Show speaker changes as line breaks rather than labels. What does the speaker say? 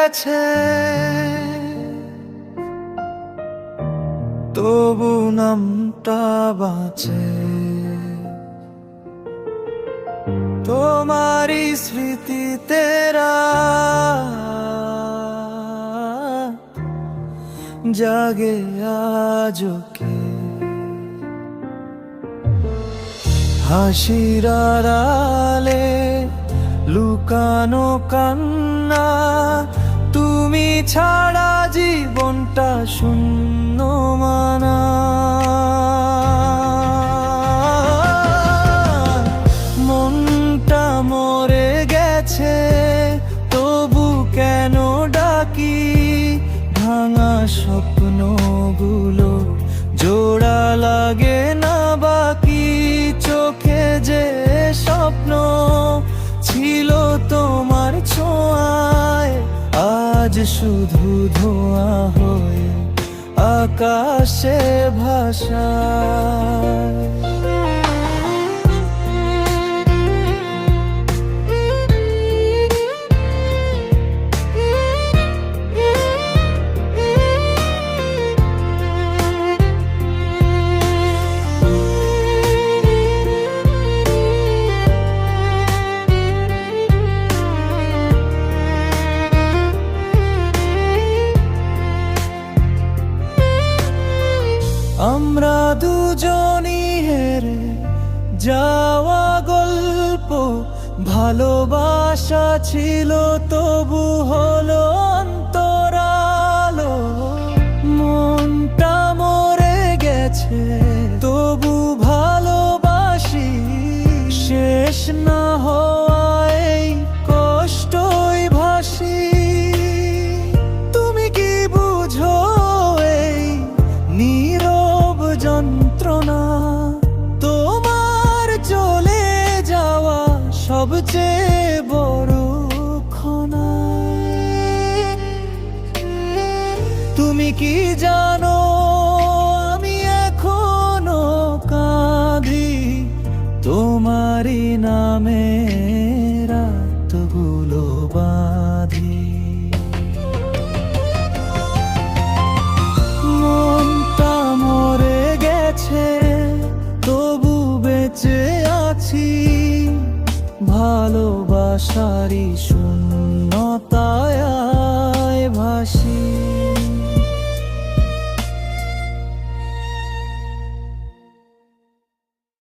গেছে, তবু নামটা বাঁচে। তোমারই স্মৃতিতে রাত জাগে আজকে, হাসির আড়ালে লুকানো কান্না, তুমি ছাড়া জীবনটা শূন্য মানা। মনটা মরে গেছে, তবু কেন ডাকি? ভাঙা স্বপ্নগুলো জোড়া লাগে না বাকি। চোখে যে স্বপ্ন ছিল তোমার ছোঁয়ায়, আজ শুধু ধোঁয়া হয়ে আকাশে ভাসায়। আমরা দুজনই হেরে যাওয়া গল্প, ভালোবাসা ছিল তবু হলো অন্তরালো। মনটা মরে গেছে, তবু ভালোবাসি। শেষ না হওয়ায় কষ্টই ভাসি। তুমি কি বুঝো এই নীরব যন্ত্রণা? তোমার চলে যাওয়া সবচেয়ে বড় ক্ষণা। তুমি কি জানো আমি এখনো কাঁদি তোমারই নামে রাতগুলো বাঁধি। মনটা মরে গেছে, তবু বেঁচে আছি। ভালোবাসারই শূন্যতায়